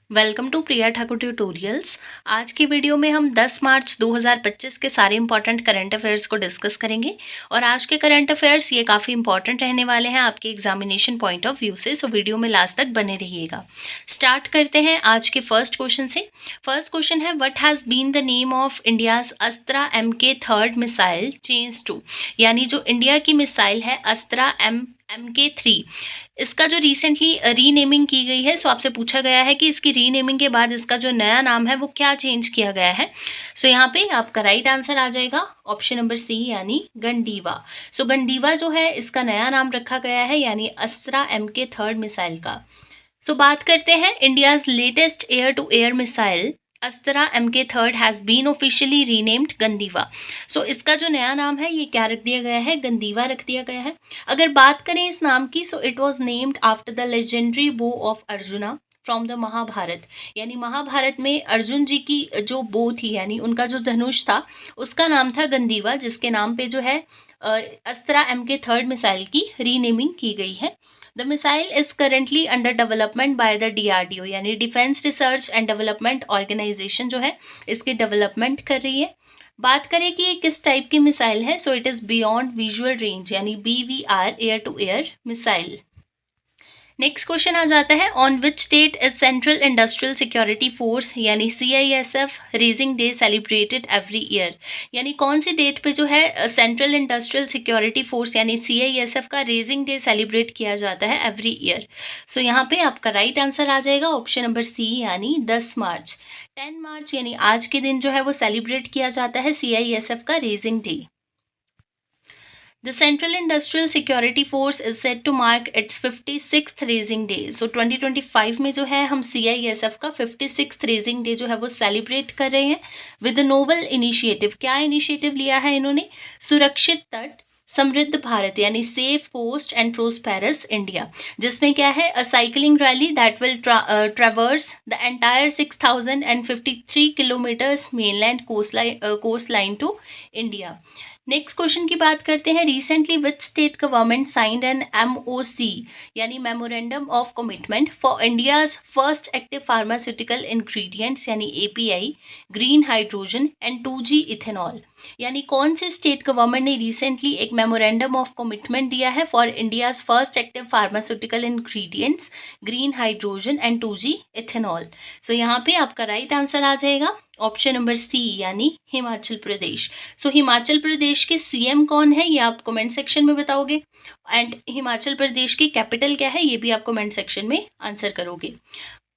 Welcome to Priya Thakur tutorials. आज की video में हम 10 मार्च 2025 के सारे इंपॉर्टेंट करंट अफेयर्स को डिस्कस करेंगे और आज के करंट अफेयर्स ये काफ़ी इंपॉर्टेंट रहने वाले हैं आपके एग्जामिनेशन पॉइंट ऑफ व्यू से, सो वीडियो में लास्ट तक बने रहिएगा। स्टार्ट करते हैं आज के फर्स्ट क्वेश्चन से। फर्स्ट क्वेश्चन है, what has been the name of India's Astra MK3 missile change to, यानी जो इंडिया की मिसाइल है अस्त्रा MK3, इसका जो रिसेंटली रीनेमिंग की गई है, सो आपसे पूछा गया है कि इसकी रीनेमिंग के बाद इसका जो नया नाम है वो क्या चेंज किया गया है। सो यहाँ पे आपका राइट आंसर आ जाएगा ऑप्शन नंबर सी, यानी गंडीवा। सो गंडीवा जो है इसका नया नाम रखा गया है, यानी अस्त्रा MK3 मिसाइल का। सो बात करते हैं India's latest air to air missile Astra MK3 has been officially renamed Gandiva. So इसका जो नया नाम है ये क्या रख दिया गया है, गंदीवा रख दिया गया है। अगर बात करें इस नाम की, so it was named after the legendary bow of Arjuna from the Mahabharata, यानी महाभारत में अर्जुन जी की जो बो थी, यानी उनका जो धनुष था, उसका नाम था गंदीवा, जिसके नाम पे जो है अस्त्रा MK3 मिसाइल की रीनेमिंग की गई है। The missile is currently under development by the DRDO, यानी defence research and development organisation जो है इसकी डेवलपमेंट कर रही है। बात करें कि ये किस टाइप की मिसाइल है, so it is beyond visual range, यानी BVR air to air missile. Next question आ जाता है, on which date is Central Industrial Security Force यानी CISF raising day celebrated every year, यानी कौन सी डेट पे जो है सेंट्रल इंडस्ट्रियल सिक्योरिटी फोर्स यानी CISF का रेजिंग डे सेलिब्रेट किया जाता है एवरी ईयर। सो यहाँ पे आपका राइट आंसर आ जाएगा ऑप्शन नंबर सी, यानी 10 मार्च। 10 मार्च यानी आज के दिन जो है वो सेलिब्रेट किया जाता है CISF का raising day. The Central Industrial Security Force is set to mark its 56th Raising Day. So 2025 में जो है हम CISF का 56th Raising Day जो है वो सेलिब्रेट कर रहे हैं विद नोवल इनिशिएटिव। क्या इनिशिएटिव लिया है इन्होंने, सुरक्षित तट समृद्ध भारत, यानी safe coast and prosperous India, जिसमें क्या है a cycling rally that will traverse the entire 6053 kilometres mainland coast line to India. Next question की बात करते हैं, recently which state government signed an MOC यानी memorandum of commitment for India's first active pharmaceutical ingredients यानी API, green hydrogen and 2G ethanol, यानी कौन से state government ने रिसेंटली एक मेमोरेंडम ऑफ कमिटमेंट दिया है for India's first active pharmaceutical ingredients, green hydrogen and 2G ethanol. So यहाँ पे आपका राइट आंसर आ जाएगा ऑप्शन नंबर सी, यानी हिमाचल प्रदेश। सो हिमाचल प्रदेश के CM कौन है ये आप कमेंट सेक्शन में बताओगे, एंड हिमाचल प्रदेश की कैपिटल क्या है ये भी आप कमेंट सेक्शन में आंसर करोगे।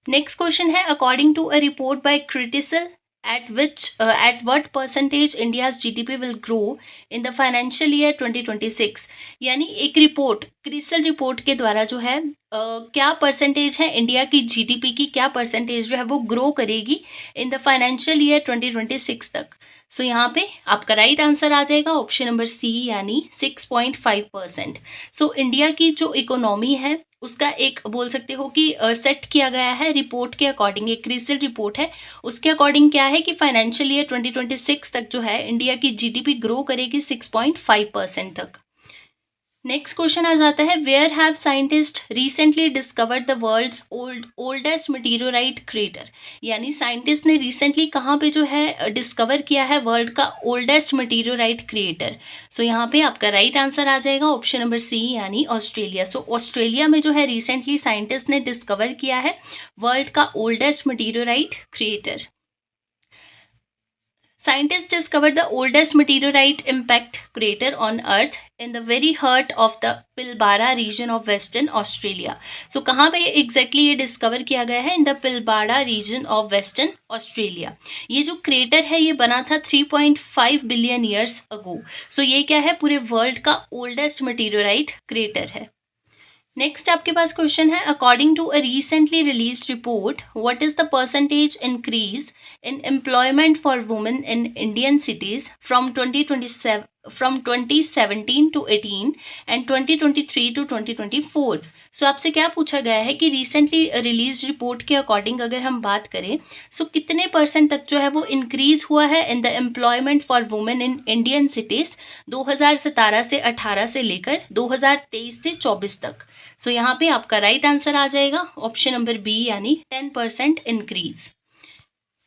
नेक्स्ट क्वेश्चन है, according to a report by CRISIL at what percentage India's GDP will grow in the financial year 2026, यानी एक रिपोर्ट क्रिसल रिपोर्ट के द्वारा जो है क्या परसेंटेज है इंडिया की GDP की, क्या परसेंटेज जो है वो ग्रो करेगी इन द फाइनेंशियल ईयर 2026 तक। सो यहाँ पे आपका राइट आंसर आ जाएगा ऑप्शन नंबर सी, यानी 6.5%। सो इंडिया की जो इकोनॉमी है उसका एक बोल सकते हो कि सेट किया गया है रिपोर्ट के अकॉर्डिंग, एक क्रिसल रिपोर्ट है, उसके अकॉर्डिंग क्या है कि फाइनेंशियल ईयर 2026 तक जो है इंडिया की GDP ग्रो करेगी 6.5% तक। नेक्स्ट क्वेश्चन आ जाता है, where have scientist recently discovered the world's oldest meteorite crater, यानी साइंटिस्ट ने रिसेंटली कहाँ पे जो है डिस्कवर किया है वर्ल्ड का ओल्डेस्ट मीटेरोराइट क्रिएटर। सो यहाँ पे आपका राइट आंसर आ जाएगा ऑप्शन नंबर सी, यानी ऑस्ट्रेलिया। सो ऑस्ट्रेलिया में जो है रिसेंटली साइंटिस्ट ने डिस्कवर किया है वर्ल्ड का oldest meteorite creator. Scientists discovered the oldest meteorite impact crater on Earth in the very heart of the Pilbara region of Western Australia. So कहाँ पे exactly ये discover किया गया है, in the Pilbara region of Western Australia. ये जो crater है ये बना था 3.5 billion years ago. So ये क्या है, पूरे world का oldest meteorite crater है। नेक्स्ट आपके पास क्वेश्चन है, according to a recently released report what is the percentage increase in employment for women in Indian cities from 2027 from 2017 to 18 and 2023 to 2024. So आपसे क्या पूछा गया है कि रिसेंटली रिलीज रिपोर्ट के अकॉर्डिंग अगर हम बात करें सो कितने परसेंट तक जो है वो इंक्रीज हुआ है in the employment for women in Indian cities 2017 से 18 से लेकर 2023 से 24 तक. सो यहाँ पे आपका राइट आंसर आ जाएगा ऑप्शन नंबर बी यानी 10% इंक्रीज.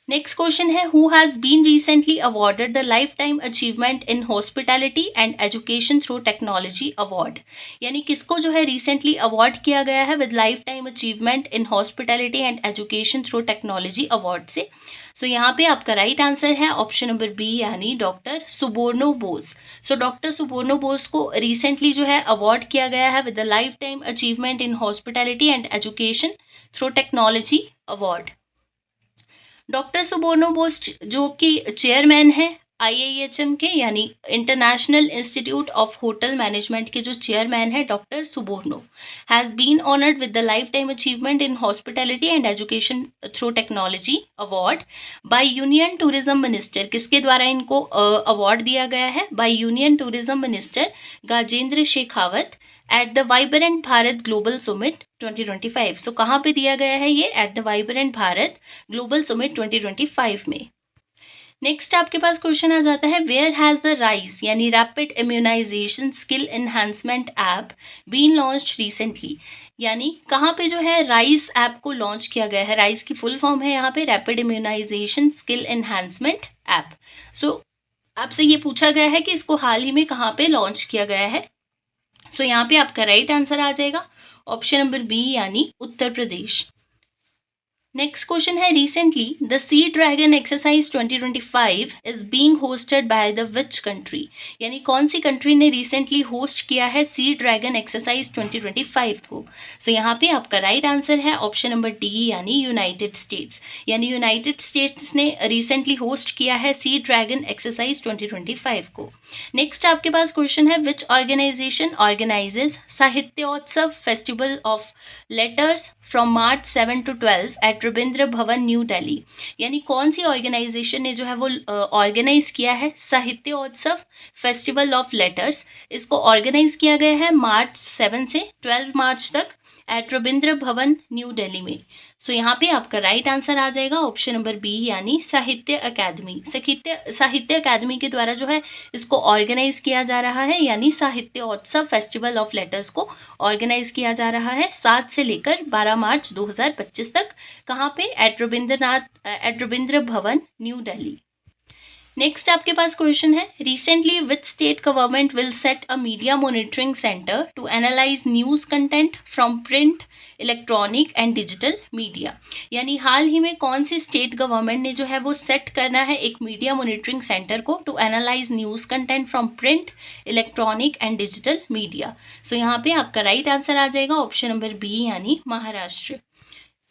नेक्स्ट क्वेश्चन है who has been recently awarded the lifetime achievement in hospitality and education through technology award. यानी किसको जो है रिसेंटली अवार्ड किया गया है with lifetime achievement in hospitality and education through technology award से. So यहाँ पे आपका राइट आंसर है ऑप्शन नंबर बी यानी doctor Suborno Bose. So doctor Suborno Bose को रिसेंटली जो है अवार्ड किया गया है with the lifetime achievement in hospitality and education through technology award. Doctor Suborno Bose जो कि चेयरमैन है IIHM के यानी international institute of hotel management के जो चेयरमैन है doctor Suborno has been honoured with the lifetime achievement in hospitality and education through technology award by union tourism minister. किसके द्वारा इनको अवार्ड दिया गया है? By union tourism minister Gajendra Shekhawat at the vibrant Bharat global summit 2025. So कहाँ पे दिया गया है ये? At the vibrant Bharat global summit 2025 में. नेक्स्ट आपके पास क्वेश्चन आ जाता है वेयर हैज़ द राइज यानी rapid immunisation skill enhancement app been launched recently. यानी कहाँ पे जो है राइज ऐप को लॉन्च किया गया है. राइज की फुल फॉर्म है यहाँ पे rapid immunisation skill enhancement app. So आपसे ये पूछा गया है कि इसको हाल ही में कहाँ पे लॉन्च किया गया है. सो यहाँ पे आपका राइट आंसर आ जाएगा ऑप्शन नंबर बी यानी उत्तर प्रदेश. नेक्स्ट क्वेश्चन है recently the sea dragon exercise 2025 is being hosted by the which country. यानी कौन सी कंट्री ने रिसेंटली होस्ट किया है सी ड्रैगन एक्सरसाइज 2025 को. सो यहाँ पे आपका राइट आंसर है ऑप्शन नंबर डी यानी यूनाइटेड स्टेट्स. यानी यूनाइटेड स्टेट्स ने रिसेंटली होस्ट किया है सी ड्रैगन एक्सरसाइज 2025 को. नेक्स्ट आपके पास क्वेश्चन है which organisation organises Sahityotsav festival of letters from March 7 to 12 at Ravindra Bhavan New Delhi. यानी कौन सी ऑर्गेनाइजेशन ने जो है वो ऑर्गेनाइज किया है साहित्योत्सव फेस्टिवल ऑफ लेटर्स. इसको ऑर्गेनाइज किया गया है March 7 से 12 मार्च तक एट रविंद्र भवन न्यू दिल्ली में. सो यहाँ पे आपका राइट आंसर आ जाएगा ऑप्शन नंबर बी यानी साहित्य अकादमी. साहित्य अकादमी के द्वारा जो है इसको ऑर्गेनाइज किया जा रहा है यानी साहित्योत्सव फेस्टिवल ऑफ लेटर्स को ऑर्गेनाइज किया जा रहा है 7 से लेकर 12 मार्च 2025 तक. कहाँ पे? Eight Ravindra Bhavan New Delhi. Next आपके पास क्वेश्चन है recently which state government will set a media monitoring centre to analyse news content from print electronic and digital media. यानी हाल ही में कौन सी स्टेट गवर्नमेंट ने जो है वो सेट करना है एक मीडिया मॉनिटरिंग सेंटर को to analyse news content from print electronic and digital media. So यहाँ पे आपका राइट आंसर आ जाएगा ऑप्शन नंबर बी यानी महाराष्ट्र.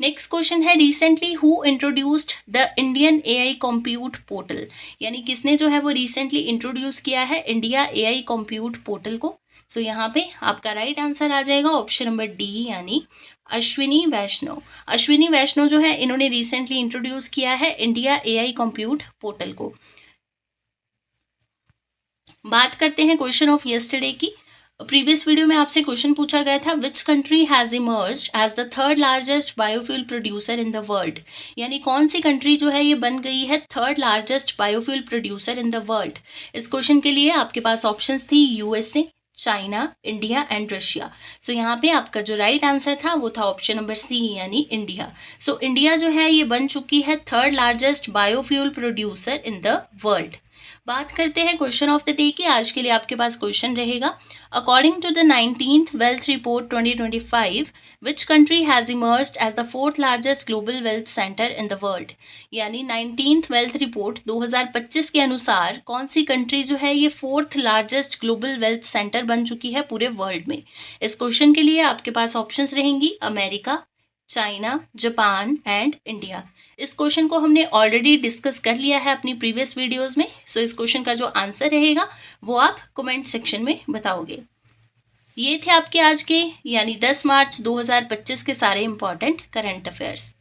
नेक्स्ट क्वेश्चन है recently who introduced the Indian AI compute portal. यानी किसने जो है वो रिसेंटली इंट्रोड्यूस किया है इंडिया AI कंप्यूट पोर्टल को. सो यहाँ पे आपका राइट आंसर आ जाएगा ऑप्शन नंबर डी यानी अश्विनी वैष्णव. अश्विनी वैष्णव जो है इन्होंने रिसेंटली इंट्रोड्यूस किया है इंडिया AI कंप्यूट पोर्टल को. बात करते हैं क्वेश्चन ऑफ यस्टरडे की. प्रीवियस वीडियो में आपसे क्वेश्चन पूछा गया था which country has emerged as the third largest biofuel producer in the world. यानी कौन सी कंट्री जो है ये बन गई है third largest biofuel producer in the world. इस क्वेश्चन के लिए आपके पास ऑप्शंस थी USA, China, India and Russia. So यहाँ पे आपका जो राइट आंसर था वो था ऑप्शन नंबर सी यानी इंडिया. सो इंडिया जो है ये बन चुकी है third largest biofuel producer in the world. बात करते हैं क्वेश्चन ऑफ द डे की. आज के लिए आपके पास क्वेश्चन रहेगा according to the 19th wealth report 2025 which country has emerged as the fourth largest global wealth centre in the world. यानी 19th वेल्थ रिपोर्ट 2025 के अनुसार कौन सी कंट्री जो है ये fourth largest global wealth centre बन चुकी है पूरे वर्ल्ड में. इस क्वेश्चन के लिए आपके पास ऑप्शंस रहेंगी America, China, Japan and India. इस क्वेश्चन को हमने ऑलरेडी डिस्कस कर लिया है अपनी प्रीवियस वीडियोस में. सो इस क्वेश्चन का जो आंसर रहेगा वो आप कमेंट सेक्शन में बताओगे. ये थे आपके आज के यानी 10 मार्च 2025 के सारे इंपॉर्टेंट करंट अफेयर्स.